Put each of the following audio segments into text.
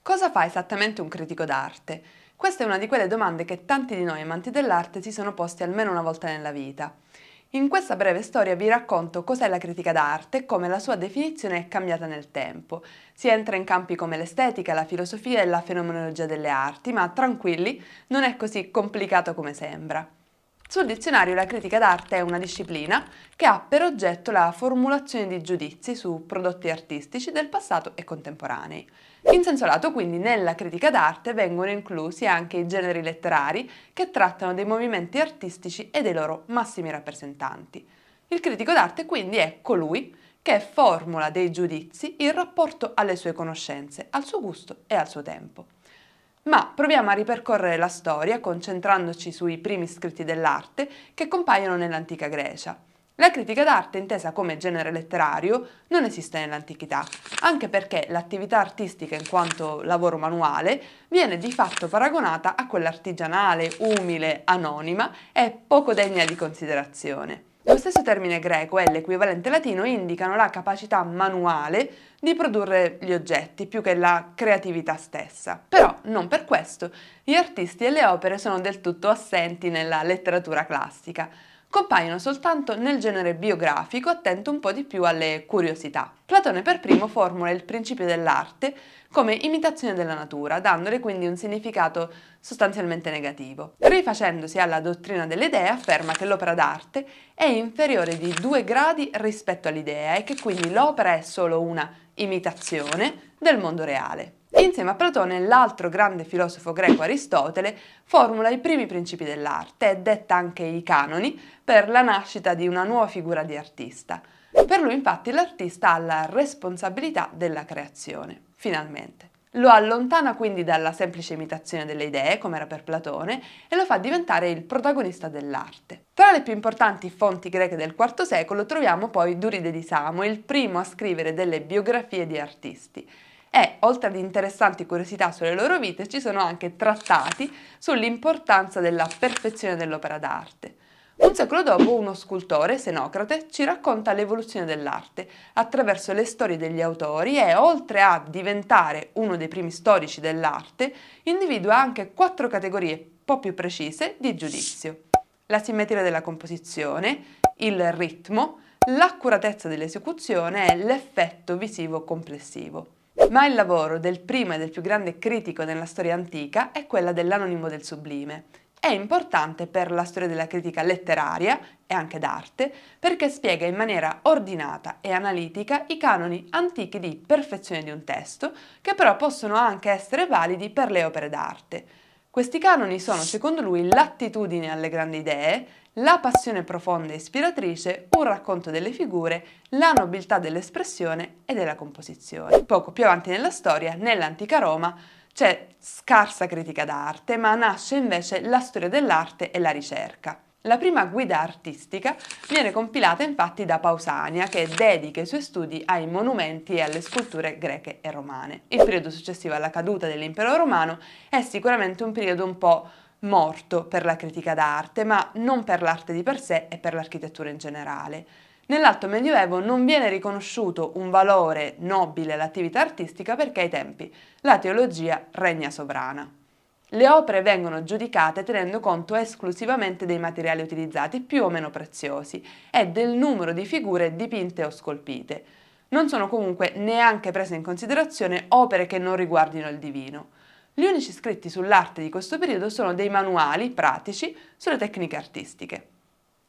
Cosa fa esattamente un critico d'arte? Questa è una di quelle domande che tanti di noi amanti dell'arte si sono posti almeno una volta nella vita. In questa breve storia vi racconto cos'è la critica d'arte e come la sua definizione è cambiata nel tempo. Si entra in campi come l'estetica, la filosofia e la fenomenologia delle arti, ma tranquilli, non è così complicato come sembra. Sul dizionario la critica d'arte è una disciplina che ha per oggetto la formulazione di giudizi su prodotti artistici del passato e contemporanei. In senso lato, quindi, nella critica d'arte vengono inclusi anche i generi letterari che trattano dei movimenti artistici e dei loro massimi rappresentanti. Il critico d'arte quindi è colui che formula dei giudizi in rapporto alle sue conoscenze, al suo gusto e al suo tempo. Ma proviamo a ripercorrere la storia concentrandoci sui primi scritti dell'arte che compaiono nell'antica Grecia. La critica d'arte, intesa come genere letterario, non esiste nell'antichità, anche perché l'attività artistica in quanto lavoro manuale viene di fatto paragonata a quella artigianale, umile, anonima e poco degna di considerazione. Lo stesso termine greco e l'equivalente latino indicano la capacità manuale di produrre gli oggetti più che la creatività stessa. Però non per questo gli artisti e le opere sono del tutto assenti nella letteratura classica. Compaiono soltanto nel genere biografico, attento un po' di più alle curiosità. Platone per primo formula il principio dell'arte come imitazione della natura, dandole quindi un significato sostanzialmente negativo. Rifacendosi alla dottrina delle idee, afferma che l'opera d'arte è inferiore di 2 gradi rispetto all'idea e che quindi l'opera è solo una imitazione del mondo reale. Insieme a Platone, l'altro grande filosofo greco Aristotele formula i primi principi dell'arte e detta anche i canoni per la nascita di una nuova figura di artista. Per lui, infatti, l'artista ha la responsabilità della creazione, finalmente. Lo allontana quindi dalla semplice imitazione delle idee, come era per Platone, e lo fa diventare il protagonista dell'arte. Tra le più importanti fonti greche del IV secolo troviamo poi Duride di Samo, il primo a scrivere delle biografie di artisti. E, oltre ad interessanti curiosità sulle loro vite, ci sono anche trattati sull'importanza della perfezione dell'opera d'arte. Un secolo dopo, uno scultore, Xenocrate, ci racconta l'evoluzione dell'arte attraverso le storie degli autori e, oltre a diventare uno dei primi storici dell'arte, individua anche 4 categorie un po' più precise di giudizio: la simmetria della composizione, il ritmo, l'accuratezza dell'esecuzione e l'effetto visivo complessivo. Ma il lavoro del primo e del più grande critico nella storia antica è quella dell'Anonimo del Sublime. È importante per la storia della critica letteraria e anche d'arte perché spiega in maniera ordinata e analitica i canoni antichi di perfezione di un testo, che però possono anche essere validi per le opere d'arte. Questi canoni sono, secondo lui, l'attitudine alle grandi idee, la passione profonda e ispiratrice, un racconto delle figure, la nobiltà dell'espressione e della composizione. Poco più avanti nella storia, nell'antica Roma, c'è scarsa critica d'arte, ma nasce invece la storia dell'arte e la ricerca. La prima guida artistica viene compilata infatti da Pausania, che dedica i suoi studi ai monumenti e alle sculture greche e romane. Il periodo successivo alla caduta dell'impero romano è sicuramente un periodo un po' morto per la critica d'arte, ma non per l'arte di per sé e per l'architettura in generale. Nell'Alto Medioevo non viene riconosciuto un valore nobile all'attività artistica perché ai tempi la teologia regna sovrana. Le opere vengono giudicate tenendo conto esclusivamente dei materiali utilizzati, più o meno preziosi, e del numero di figure dipinte o scolpite. Non sono comunque neanche prese in considerazione opere che non riguardino il divino. Gli unici scritti sull'arte di questo periodo sono dei manuali pratici sulle tecniche artistiche.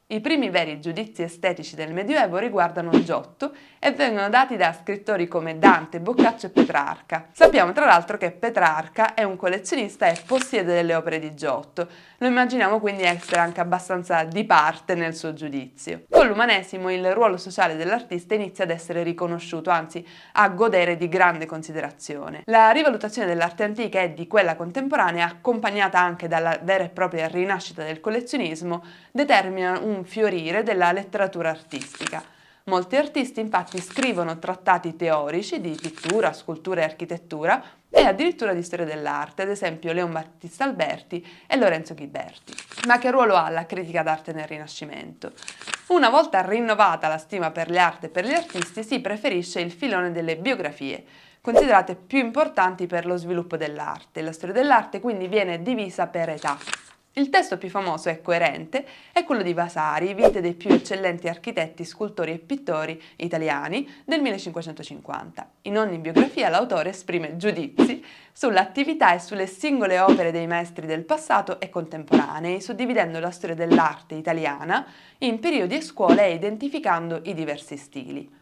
I primi veri giudizi estetici del Medioevo riguardano Giotto e vengono dati da scrittori come Dante, Boccaccio e Petrarca. Sappiamo tra l'altro che Petrarca è un collezionista e possiede delle opere di Giotto. Lo immaginiamo quindi essere anche abbastanza di parte nel suo giudizio. Con l'umanesimo il ruolo sociale dell'artista inizia ad essere riconosciuto, anzi a godere di grande considerazione. La rivalutazione dell'arte antica e di quella contemporanea, accompagnata anche dalla vera e propria rinascita del collezionismo, determina un fiorire della letteratura artistica. Molti artisti infatti scrivono trattati teorici di pittura, scultura e architettura e addirittura di storia dell'arte, ad esempio Leon Battista Alberti e Lorenzo Ghiberti. Ma che ruolo ha la critica d'arte nel Rinascimento? Una volta rinnovata la stima per le arti e per gli artisti, si preferisce il filone delle biografie. considerate più importanti per lo sviluppo dell'arte. La storia dell'arte quindi viene divisa per età. Il testo più famoso e coerente è quello di Vasari, Vite dei più eccellenti architetti, scultori e pittori italiani del 1550. In ogni biografia l'autore esprime giudizi sull'attività e sulle singole opere dei maestri del passato e contemporanei, suddividendo la storia dell'arte italiana in periodi e scuole e identificando i diversi stili.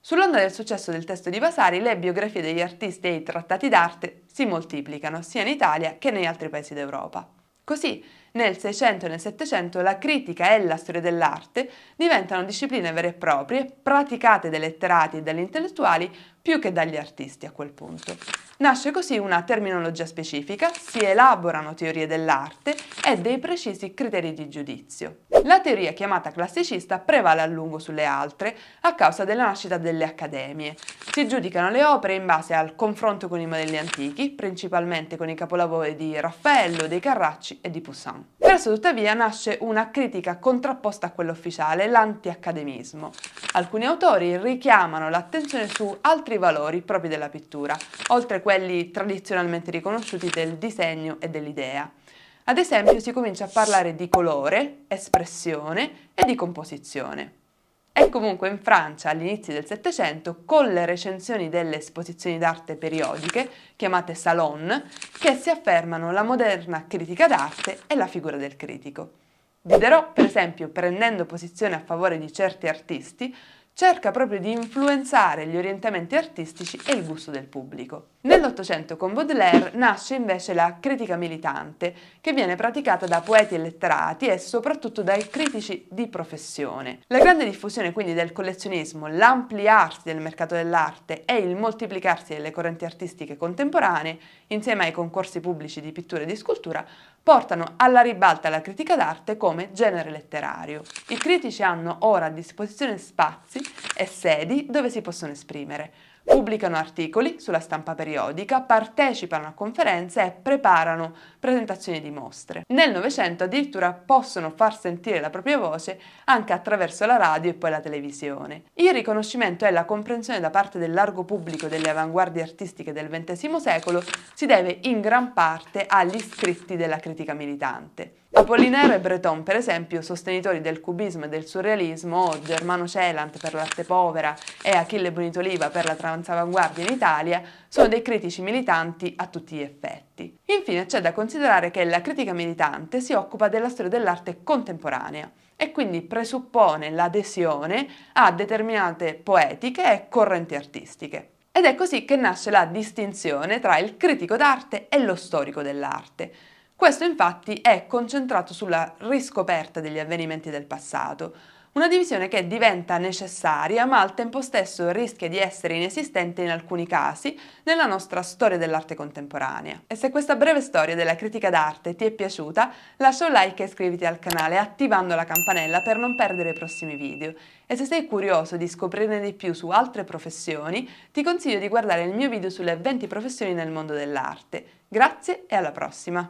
Sull'onda del successo del testo di Vasari, le biografie degli artisti e i trattati d'arte si moltiplicano sia in Italia che negli altri paesi d'Europa. Così, nel Seicento e nel Settecento la critica e la storia dell'arte diventano discipline vere e proprie, praticate dai letterati e dagli intellettuali più che dagli artisti a quel punto. Nasce così una terminologia specifica, si elaborano teorie dell'arte e dei precisi criteri di giudizio. La teoria chiamata classicista prevale a lungo sulle altre a causa della nascita delle accademie. Si giudicano le opere in base al confronto con i modelli antichi, principalmente con i capolavori di Raffaello, dei Carracci e di Poussin. Presto tuttavia nasce una critica contrapposta a quella ufficiale, l'anti-accademismo. Alcuni autori richiamano l'attenzione su altri valori propri della pittura, oltre a quelli tradizionalmente riconosciuti del disegno e dell'idea. Ad esempio si comincia a parlare di colore, espressione e di composizione. È comunque in Francia, all'inizio del Settecento, con le recensioni delle esposizioni d'arte periodiche, chiamate salon, che si affermano la moderna critica d'arte e la figura del critico. Diderot, per esempio, prendendo posizione a favore di certi artisti, cerca proprio di influenzare gli orientamenti artistici e il gusto del pubblico. Nell'Ottocento con Baudelaire nasce invece la critica militante, che viene praticata da poeti e letterati e soprattutto dai critici di professione. La grande diffusione quindi del collezionismo, l'ampliarsi del mercato dell'arte e il moltiplicarsi delle correnti artistiche contemporanee, insieme ai concorsi pubblici di pittura e di scultura, portano alla ribalta la critica d'arte come genere letterario. I critici hanno ora a disposizione spazi e sedi dove si possono esprimere. Pubblicano articoli sulla stampa periodica, partecipano a conferenze e preparano presentazioni di mostre. Nel Novecento addirittura possono far sentire la propria voce anche attraverso la radio e poi la televisione. Il riconoscimento e la comprensione da parte del largo pubblico delle avanguardie artistiche del XX secolo si deve in gran parte agli scritti della critica militante. Apollinaire e Breton, per esempio, sostenitori del cubismo e del surrealismo, o Germano Celant per l'arte povera e Achille Bonitoliva per la transavanguardia in Italia, sono dei critici militanti a tutti gli effetti. Infine c'è da considerare che la critica militante si occupa della storia dell'arte contemporanea e quindi presuppone l'adesione a determinate poetiche e correnti artistiche. Ed è così che nasce la distinzione tra il critico d'arte e lo storico dell'arte. Questo infatti è concentrato sulla riscoperta degli avvenimenti del passato, una divisione che diventa necessaria ma al tempo stesso rischia di essere inesistente in alcuni casi nella nostra storia dell'arte contemporanea. E se questa breve storia della critica d'arte ti è piaciuta, lascia un like e iscriviti al canale attivando la campanella per non perdere i prossimi video. E se sei curioso di scoprirne di più su altre professioni, ti consiglio di guardare il mio video sulle 20 professioni nel mondo dell'arte. Grazie e alla prossima!